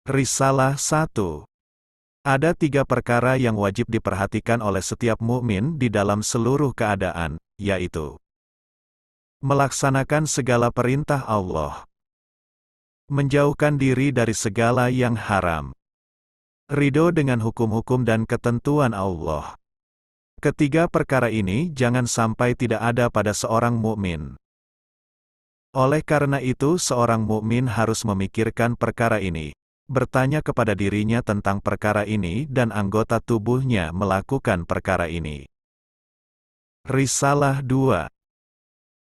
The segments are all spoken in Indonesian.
Risalah 1. Ada 3 perkara yang wajib diperhatikan oleh setiap mukmin di dalam seluruh keadaan, yaitu melaksanakan segala perintah Allah, menjauhkan diri dari segala yang haram, ridho dengan hukum-hukum dan ketentuan Allah. Ketiga perkara ini jangan sampai tidak ada pada seorang mukmin. Oleh karena itu seorang mukmin harus memikirkan perkara ini, bertanya kepada dirinya tentang perkara ini dan anggota tubuhnya melakukan perkara ini. Risalah 2.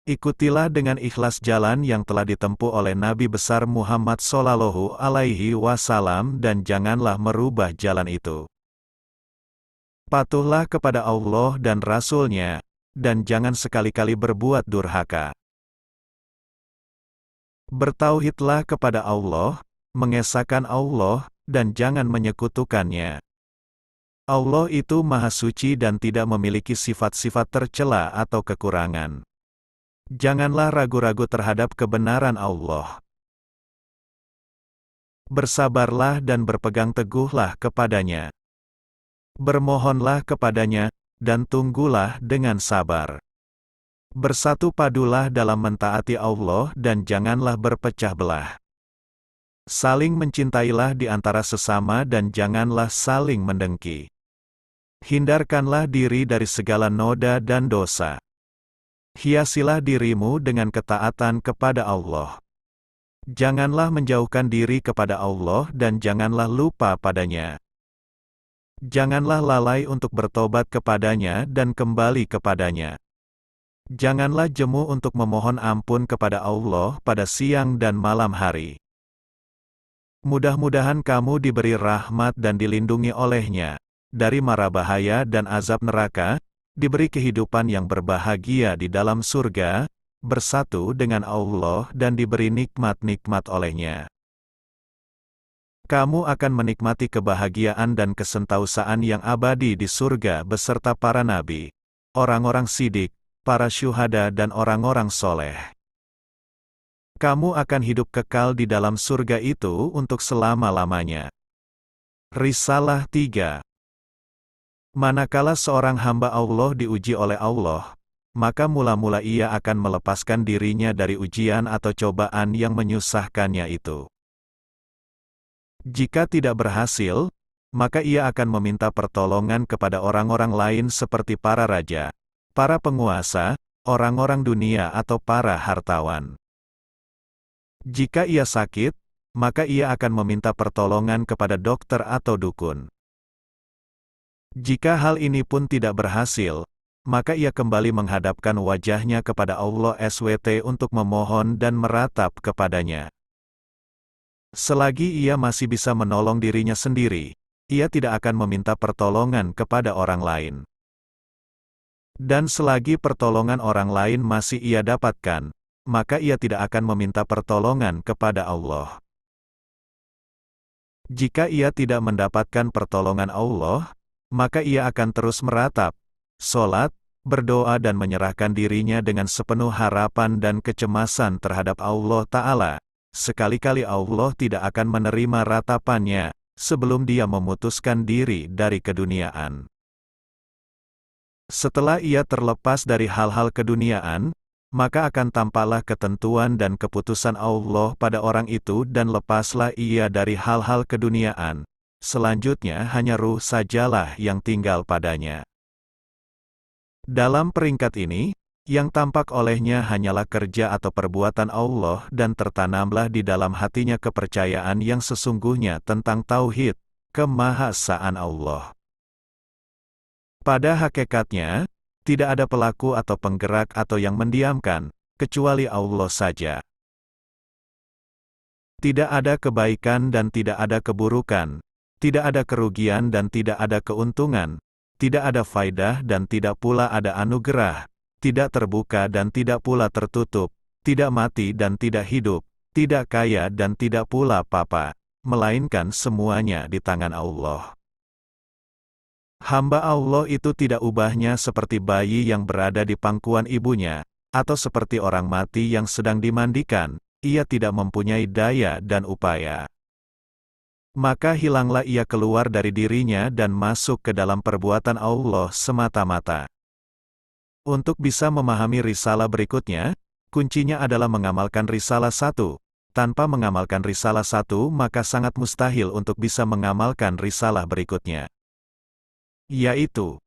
Ikutilah dengan ikhlas jalan yang telah ditempuh oleh Nabi besar Muhammad Shallallahu Alaihi Wasallam dan janganlah merubah jalan itu. Patuhlah kepada Allah dan Rasul-Nya, dan jangan sekali-kali berbuat durhaka. Bertauhidlah kepada Allah, mengesahkan Allah, dan jangan menyekutukannya. Allah itu Maha Suci dan tidak memiliki sifat-sifat tercela atau kekurangan. Janganlah ragu-ragu terhadap kebenaran Allah. Bersabarlah dan berpegang teguhlah kepadanya. Bermohonlah kepadanya, dan tunggulah dengan sabar. Bersatu padulah dalam mentaati Allah dan janganlah berpecah belah. Saling mencintailah di antara sesama dan janganlah saling mendengki. Hindarkanlah diri dari segala noda dan dosa. Hiasilah dirimu dengan ketaatan kepada Allah. Janganlah menjauhkan diri kepada Allah dan janganlah lupa padanya. Janganlah lalai untuk bertobat kepadanya dan kembali kepadanya. Janganlah jemu untuk memohon ampun kepada Allah pada siang dan malam hari. Mudah-mudahan kamu diberi rahmat dan dilindungi olehnya, dari mara bahaya dan azab neraka, diberi kehidupan yang berbahagia di dalam surga, bersatu dengan Allah dan diberi nikmat-nikmat olehnya. Kamu akan menikmati kebahagiaan dan kesentausaan yang abadi di surga beserta para nabi, orang-orang sidik, para syuhada dan orang-orang soleh. Kamu akan hidup kekal di dalam surga itu untuk selama-lamanya. Risalah 3. Manakala seorang hamba Allah diuji oleh Allah, maka mula-mula ia akan melepaskan dirinya dari ujian atau cobaan yang menyusahkannya itu. Jika tidak berhasil, maka ia akan meminta pertolongan kepada orang-orang lain seperti para raja, para penguasa, orang-orang dunia atau para hartawan. Jika ia sakit, maka ia akan meminta pertolongan kepada dokter atau dukun. Jika hal ini pun tidak berhasil, maka ia kembali menghadapkan wajahnya kepada Allah SWT untuk memohon dan meratap kepadanya. Selagi ia masih bisa menolong dirinya sendiri, ia tidak akan meminta pertolongan kepada orang lain. Dan selagi pertolongan orang lain masih ia dapatkan, maka ia tidak akan meminta pertolongan kepada Allah. Jika ia tidak mendapatkan pertolongan Allah, maka ia akan terus meratap, sholat, berdoa dan menyerahkan dirinya dengan sepenuh harapan dan kecemasan terhadap Allah Ta'ala. Sekali-kali Allah tidak akan menerima ratapannya, sebelum dia memutuskan diri dari keduniaan. Setelah ia terlepas dari hal-hal keduniaan, maka akan tampaklah ketentuan dan keputusan Allah pada orang itu dan lepaslah ia dari hal-hal keduniaan. Selanjutnya hanya ruh sajalah yang tinggal padanya. Dalam peringkat ini, yang tampak olehnya hanyalah kerja atau perbuatan Allah dan tertanamlah di dalam hatinya kepercayaan yang sesungguhnya tentang tauhid, kemahasaan Allah. Pada hakikatnya, tidak ada pelaku atau penggerak atau yang mendiamkan, kecuali Allah saja. Tidak ada kebaikan dan tidak ada keburukan, tidak ada kerugian dan tidak ada keuntungan, tidak ada faidah dan tidak pula ada anugerah, tidak terbuka dan tidak pula tertutup, tidak mati dan tidak hidup, tidak kaya dan tidak pula papa, melainkan semuanya di tangan Allah. Hamba Allah itu tidak ubahnya seperti bayi yang berada di pangkuan ibunya, atau seperti orang mati yang sedang dimandikan, ia tidak mempunyai daya dan upaya. maka hilanglah ia keluar dari dirinya dan masuk ke dalam perbuatan Allah semata-mata. Untuk bisa memahami risalah berikutnya, kuncinya adalah mengamalkan risalah 1. Tanpa mengamalkan risalah 1 maka sangat mustahil untuk bisa mengamalkan risalah berikutnya. Yaitu,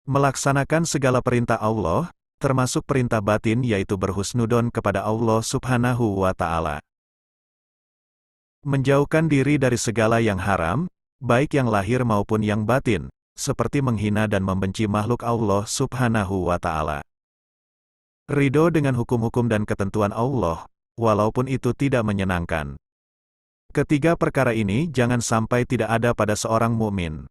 melaksanakan segala perintah Allah, termasuk perintah batin yaitu berhusnudon kepada Allah Subhanahu wa Ta'ala. Menjauhkan diri dari segala yang haram, baik yang lahir maupun yang batin, seperti menghina dan membenci makhluk Allah Subhanahu wa Ta'ala. Ridho dengan hukum-hukum dan ketentuan Allah, walaupun itu tidak menyenangkan. Ketiga perkara ini jangan sampai tidak ada pada seorang mukmin.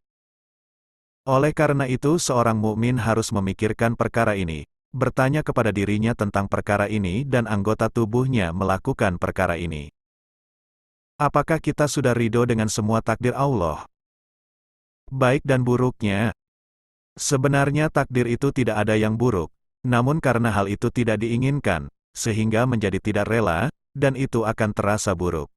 Oleh karena itu seorang mukmin harus memikirkan perkara ini, bertanya kepada dirinya tentang perkara ini dan anggota tubuhnya melakukan perkara ini. Apakah kita sudah ridho dengan semua takdir Allah? Baik dan buruknya. Sebenarnya takdir itu tidak ada yang buruk, namun karena hal itu tidak diinginkan, sehingga menjadi tidak rela, dan itu akan terasa buruk.